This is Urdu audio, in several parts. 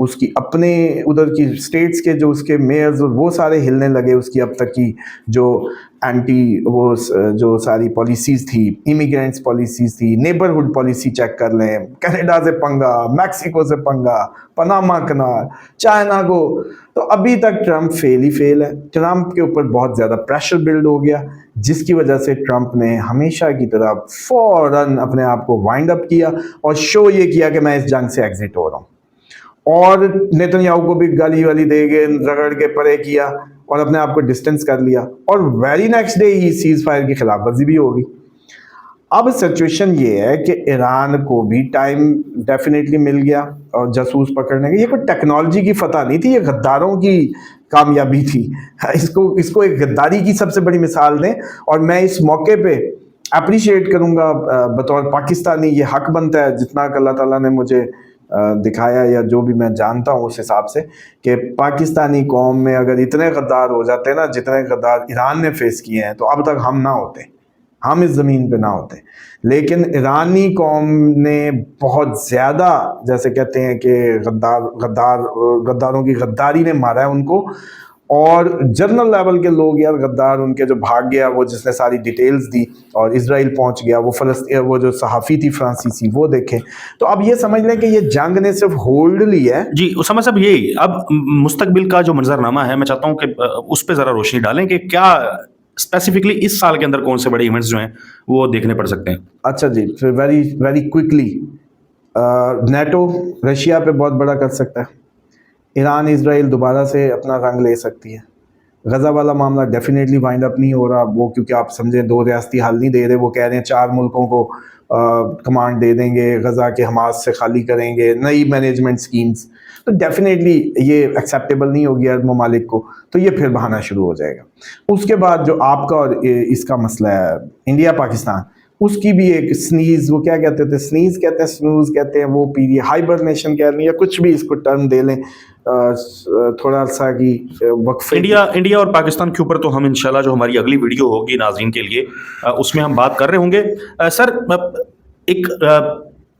اس کی اپنے ادھر کی اسٹیٹس کے جو اس کے میئرز وہ سارے ہلنے لگے، اس کی اب تک کی جو اینٹی وہ جو ساری پالیسیز تھی، امیگرینٹس پالیسیز تھی، نیبرہڈ پالیسی چیک کر لیں، کینیڈا سے پنگا، میکسیکو سے پنگا، پناما کنال، چائنا کو، تو ابھی تک ٹرمپ فیل ہی فیل ہے. ٹرمپ کے اوپر بہت زیادہ پریشر بلڈ ہو گیا، جس کی وجہ سے ٹرمپ نے ہمیشہ کی طرح فوراً اپنے آپ کو وائنڈ اپ کیا اور شو یہ کیا کہ میں اس جنگ سے ایگزٹ ہو رہا ہوں، اور نیتنیاہو کو بھی گالی والی دے کے رگڑ کے پرے کیا اور اپنے آپ کو ڈسٹینس کر لیا، اور ویری نیکسٹ ڈے ہی سیز فائر کی خلاف ورزی بھی ہوگی. اب سچویشن یہ ہے کہ ایران کو بھی ٹائم ڈیفینیٹلی مل گیا اور جاسوس پکڑنے کا. یہ کوئی ٹیکنالوجی کی فتح نہیں تھی، یہ غداروں کی کامیابی تھی. اس کو ایک غداری کی سب سے بڑی مثال دیں، اور میں اس موقع پہ اپریشیٹ کروں گا بطور پاکستانی، یہ حق بنتا ہے جتنا کہ اللہ تعالیٰ نے مجھے دکھایا یا جو بھی میں جانتا ہوں اس حساب سے، کہ پاکستانی قوم میں اگر اتنے غدار ہو جاتے نا جتنے غدار ایران نے فیس کیے ہیں، تو اب تک ہم نہ ہوتے، ہم اس زمین پہ نہ ہوتے. لیکن ایرانی قوم نے بہت زیادہ، جیسے کہتے ہیں کہ غداروں کی غداری نے مارا ہے ان کو، اور جنرل لیول کے لوگ یار غدار ان کے جو بھاگ گیا، وہ جس نے ساری ڈیٹیلز دی اور اسرائیل پہنچ گیا، وہ وہ جو صحافی تھی فرانسیسی وہ دیکھیں. تو اب یہ سمجھ لیں کہ یہ جنگ نے صرف ہولڈ لی ہے. جی اسامہ صاحب، یہی اب مستقبل کا جو منظرنامہ ہے، میں چاہتا ہوں کہ اس پہ ذرا روشنی ڈالیں کہ کیا اسپیسیفکلی اس سال کے اندر کون سے بڑے ایونٹس جو ہیں وہ دیکھنے پڑ سکتے ہیں. اچھا جی، very very quickly, NATO Russia پہ بہت بڑا کر سکتا ہے، ایران اسرائیل دوبارہ سے اپنا رنگ لے سکتی ہے. غزہ والا معاملہ ڈیفینیٹلی وائنڈ اپ نہیں ہو رہا، وہ کیونکہ آپ سمجھیں 2 ریاستی حل نہیں دے رہے، وہ کہہ رہے ہیں 4 ملکوں کو کمانڈ دے دیں گے، غزہ کے حماس سے خالی کریں گے، نئی مینجمنٹ سکیمز. تو ڈیفینیٹلی یہ ایکسیپٹیبل نہیں ہوگی عرب ممالک کو، تو یہ پھر بہانا شروع ہو جائے گا. اس کے بعد جو آپ کا اور اس کا مسئلہ ہے انڈیا پاکستان، اس کی بھی ایک سنیز، وہ کیا کہتے تھے، سنیز کہتے ہیں، سنوز کہتے ہیں، وہ پیریڈ ہائبرنیشن کہہ رہے ہیں یا کچھ بھی اس کو ٹرم دے لیں، تھوڑا سا کی وقفے. انڈیا اور پاکستان کے اوپر تو ہم انشاءاللہ جو ہماری اگلی ویڈیو ہوگی ناظرین کے لیے، اس میں ہم بات کر رہے ہوں گے. سر، ایک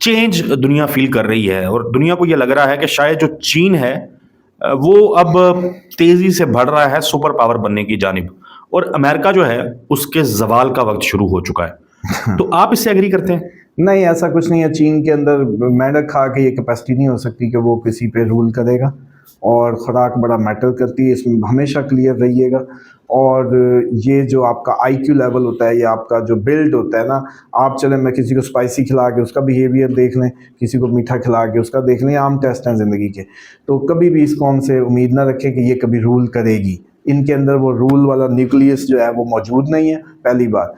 چینج دنیا فیل کر رہی ہے، اور دنیا کو یہ لگ رہا ہے کہ شاید جو چین ہے وہ اب تیزی سے بڑھ رہا ہے سپر پاور بننے کی جانب، اور امریکہ جو ہے اس کے زوال کا وقت شروع ہو چکا ہے. تو آپ اس سے ایگری کرتے ہیں؟ نہیں، ایسا کچھ نہیں ہے. چین کے اندر مینڈک کھا کے یہ کیپیسٹی نہیں ہو سکتی کہ وہ کسی پہ رول کرے گا، اور خوراک بڑا میٹر کرتی ہے، اس میں ہمیشہ کلیئر رہیے گا. اور یہ جو آپ کا آئی کیو لیول ہوتا ہے، یا آپ کا جو بلڈ ہوتا ہے نا، آپ چلیں میں کسی کو اسپائسی کھلا کے اس کا بیہیویئر دیکھ لیں، کسی کو میٹھا کھلا کے اس کا دیکھ لیں، عام ٹیسٹ ہیں زندگی کے. تو کبھی بھی اس قوم سے امید نہ رکھیں کہ یہ کبھی رول کرے گی. ان کے اندر وہ رول والا نیوکلیس جو ہے وہ موجود نہیں ہے، پہلی بات.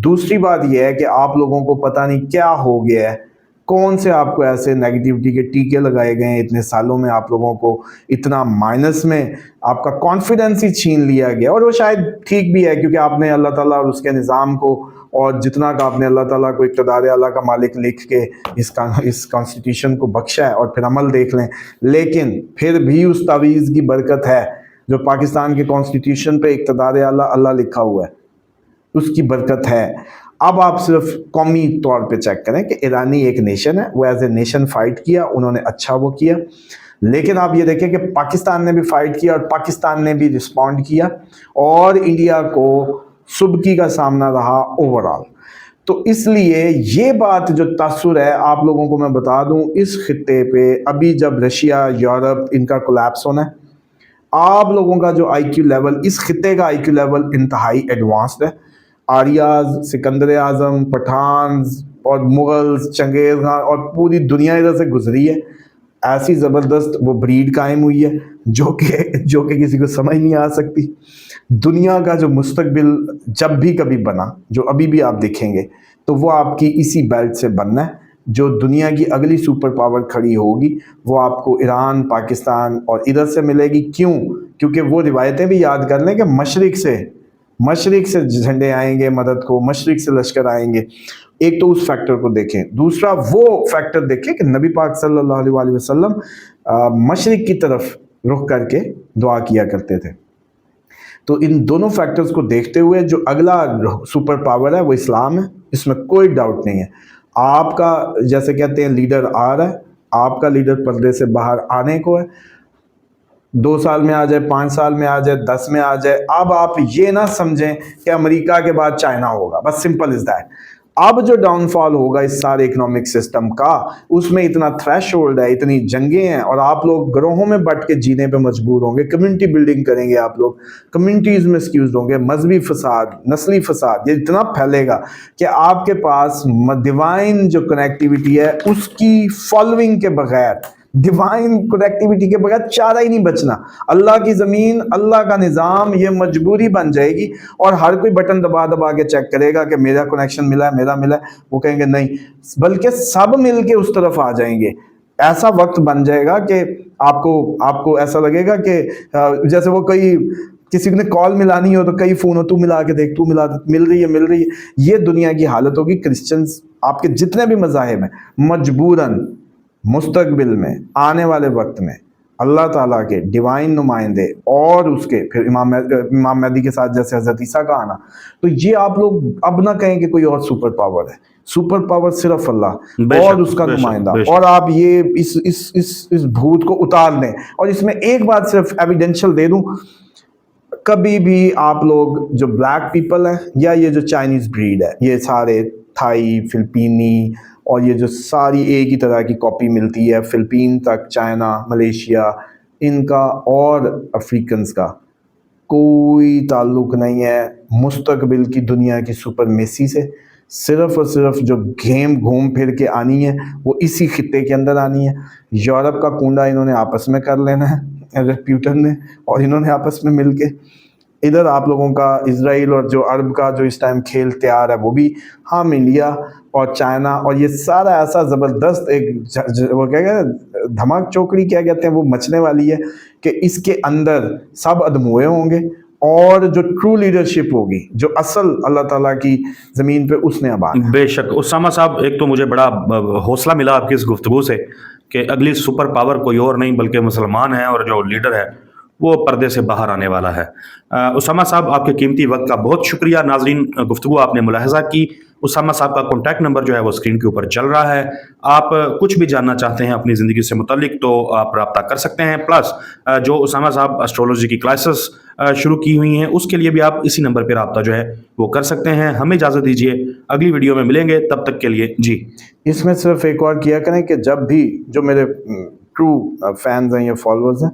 دوسری بات یہ ہے کہ آپ لوگوں کو پتہ نہیں کیا ہو گیا ہے، کون سے آپ کو ایسے نیگیٹیوٹی کے ٹیکے لگائے گئے ہیں اتنے سالوں میں، آپ لوگوں کو اتنا مائنس میں آپ کا کانفیڈنس ہی چھین لیا گیا. اور وہ شاید ٹھیک بھی ہے، کیونکہ آپ نے اللہ تعالیٰ اور اس کے نظام کو، اور جتنا کہ آپ نے اللہ تعالیٰ کو اقتدار اعلیٰ کا مالک لکھ کے اس کانسٹیٹیوشن کو بخشا ہے، اور پھر عمل دیکھ لیں. لیکن پھر بھی اس تعویذ کی برکت ہے جو پاکستان کے کانسٹیٹیوشن پہ اقتدار اعلیٰ اللہ لکھا ہوا ہے، اس کی برکت ہے. اب آپ صرف قومی طور پہ چیک کریں کہ ایرانی ایک نیشن ہے، وہ ایز اے نیشن فائٹ کیا، انہوں نے اچھا وہ کیا. لیکن آپ یہ دیکھیں کہ پاکستان نے بھی فائٹ کیا، اور پاکستان نے بھی رسپونڈ کیا، اور انڈیا کو سبکی کا سامنا رہا اوورآل. تو اس لیے یہ بات جو تاثر ہے آپ لوگوں کو میں بتا دوں، اس خطے پہ ابھی جب رشیا، یورپ ان کا کولیپس ہونا ہے، آپ لوگوں کا جو آئی کیو لیول، اس خطے کا آئی کیو لیول انتہائی ایڈوانسڈ ہے. آریاز، سکندر اعظم، پٹھانز اور مغلز، چنگیز خان، اور پوری دنیا ادھر سے گزری ہے. ایسی زبردست وہ بریڈ قائم ہوئی ہے جو کہ کسی کو سمجھ نہیں آ سکتی. دنیا کا جو مستقبل جب بھی کبھی بنا، جو ابھی بھی آپ دیکھیں گے، تو وہ آپ کی اسی بیلٹ سے بننا ہے. جو دنیا کی اگلی سپر پاور کھڑی ہوگی وہ آپ کو ایران، پاکستان اور ادھر سے ملے گی. کیوں؟ کیونکہ وہ روایتیں بھی یاد کر لیں کہ مشرق سے جھنڈے آئیں گے مدد کو، مشرق سے لشکر آئیں گے. ایک تو اس فیکٹر کو دیکھیں، دوسرا وہ فیکٹر دیکھیں کہ نبی پاک صلی اللہ علیہ وسلم مشرق کی طرف رخ کر کے دعا کیا کرتے تھے. تو ان دونوں فیکٹرز کو دیکھتے ہوئے جو اگلا سپر پاور ہے وہ اسلام ہے، اس میں کوئی ڈاؤٹ نہیں ہے. آپ کا جیسے کہتے ہیں لیڈر آ رہا ہے، آپ کا لیڈر پردے سے باہر آنے کو ہے. 2 سال میں آ جائے, 5 سال میں آ جائے, 10 میں آ جائے. اب آپ یہ نہ سمجھیں کہ امریکہ کے بعد چائنا ہوگا, بس سمپل از دیٹ. اب جو ڈاؤن فال ہوگا اس سارے اکنامک سسٹم کا, اس میں اتنا تھریش ہولڈ ہے, اتنی جنگیں ہیں, اور آپ لوگ گروہوں میں بٹ کے جینے پہ مجبور ہوں گے. کمیونٹی بلڈنگ کریں گے آپ لوگ, کمیونٹیز میں اسکیوزڈ ہوں گے. مذہبی فساد, نسلی فساد, یہ اتنا پھیلے گا کہ آپ کے پاس ڈیوائن جو کنیکٹیوٹی ہے اس کی فالوئنگ کے بغیر, ڈیوائن کنیکٹیوٹی کے بغیر چارہ ہی نہیں بچنا. اللہ کی زمین, اللہ کا نظام, یہ مجبوری بن جائے گی, اور ہر کوئی بٹن دبا دبا کے چیک کرے گا کہ میرا کنیکشن ملا ہے, میرا ملا ہے. وہ کہیں گے نہیں, بلکہ سب مل کے اس طرف آ جائیں گے. ایسا وقت بن جائے گا کہ آپ کو ایسا لگے گا کہ جیسے وہ کسی نے کال ملانی ہو تو کئی فون ہو, تو ملا کے دیکھ, تو مل رہی ہے. یہ دنیا کی حالت ہوگی. کرسچنز, آپ کے جتنے بھی مذاہب ہیں, مجبوراً مستقبل میں آنے والے وقت میں اللہ تعالیٰ کے ڈیوائن نمائندے اور اس کے پھر امام مہدی کے ساتھ جیسے حضرت عیسیٰ کا آنا, تو یہ آپ لوگ اب نہ کہیں کہ کوئی اور سپر پاور ہے. سپر پاور صرف اللہ اور اس کا نمائندہ. اور آپ یہ اس بھوت کو اتار لیں. اور اس میں ایک بات صرف ایویڈینشل دے دوں, کبھی بھی آپ لوگ جو بلیک پیپل ہیں یا یہ جو چائنیز بریڈ ہے, یہ سارے تھائی, فلپینی, اور یہ جو ساری ایک ہی طرح کی کاپی ملتی ہے فلپین تک, چائنا, ملیشیا, ان کا اور افریقنز کا کوئی تعلق نہیں ہے مستقبل کی دنیا کی سپرمیسی سے. صرف اور صرف جو گیم گھوم پھر کے آنی ہے وہ اسی خطے کے اندر آنی ہے. یورپ کا کنڈا انہوں نے آپس میں کر لینا ہے, ریپیوٹن نے, اور انہوں نے آپس میں مل کے ادھر آپ لوگوں کا اسرائیل اور جو عرب کا جو اس ٹائم کھیل تیار ہے وہ بھی, ہاں انڈیا اور چائنا, اور یہ سارا ایسا زبردست ایک وہ کیا کہتے ہیں دھماک چوکڑی کیا کہتے ہیں وہ مچنے والی ہے کہ اس کے اندر سب ادموئے ہوں گے, اور جو ٹرو لیڈرشپ ہوگی, جو اصل اللہ تعالیٰ کی زمین پہ, اس نے آباد. بے شک اسامہ صاحب, ایک تو مجھے بڑا حوصلہ ملا آپ کی اس گفتگو سے کہ اگلی سپر پاور کوئی اور نہیں بلکہ مسلمان ہیں, اور جو لیڈر ہے وہ پردے سے باہر آنے والا ہے. اسامہ صاحب, آپ کے قیمتی وقت کا بہت شکریہ. ناظرین, گفتگو آپ نے ملاحظہ کی. اسامہ صاحب کا کانٹیکٹ نمبر جو ہے وہ اسکرین کے اوپر چل رہا ہے. آپ کچھ بھی جاننا چاہتے ہیں اپنی زندگی سے متعلق تو آپ رابطہ کر سکتے ہیں. پلس جو اسامہ صاحب اسٹرولوجی کی کلاسز شروع کی ہوئی ہیں اس کے لیے بھی آپ اسی نمبر پہ رابطہ جو ہے وہ کر سکتے ہیں. ہمیں اجازت دیجیے, اگلی ویڈیو میں ملیں گے, تب تک کے لیے جی. اس میں صرف ایک اور کیا کریں کہ جب بھی جو میرے ٹرو فینز ہیں یا فالوورز ہیں,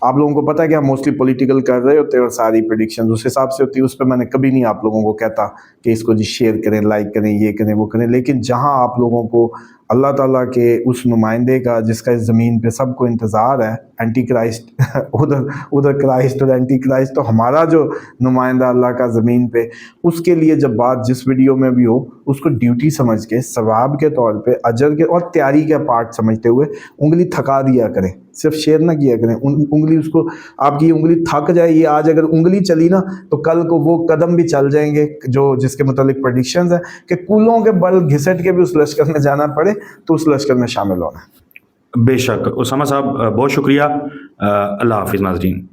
آپ لوگوں کو پتہ ہے کہ ہم موسٹلی پولیٹیکل کر رہے ہوتے ہیں اور ساری پریڈکشنز اس حساب سے ہوتی ہے. اس پہ میں نے کبھی نہیں آپ لوگوں کو کہتا کہ اس کو جی شیئر کریں, لائک کریں, یہ کریں, وہ کریں. لیکن جہاں آپ لوگوں کو اللہ تعالیٰ کے اس نمائندے کا جس کا اس زمین پہ سب کو انتظار ہے, اینٹی کرائسٹ, ادھر کرائسٹ اور اینٹی کرائسٹ, تو ہمارا جو نمائندہ اللہ کا زمین پہ, اس کے لیے جب بات جس ویڈیو میں بھی ہو اس کو ڈیوٹی سمجھ کے, ثواب کے طور پہ, اجر کے اور تیاری کا پارٹ سمجھتے ہوئے انگلی تھکا دیا کریں. صرف شیئر نہ کیا کریں. انگلی, اس کو آپ کی انگلی تھک جائے, یہ آج اگر انگلی چلی نا تو کل کو وہ قدم بھی چل جائیں گے جو جس کے متعلق پریڈکشنز ہیں کہ کولوں کے بل گھسٹ کے بھی اس لشکر میں جانا پڑے تو اس لشکر میں شامل ہونا ہے. بے شک اسامہ صاحب, بہت شکریہ. اللہ حافظ ناظرین.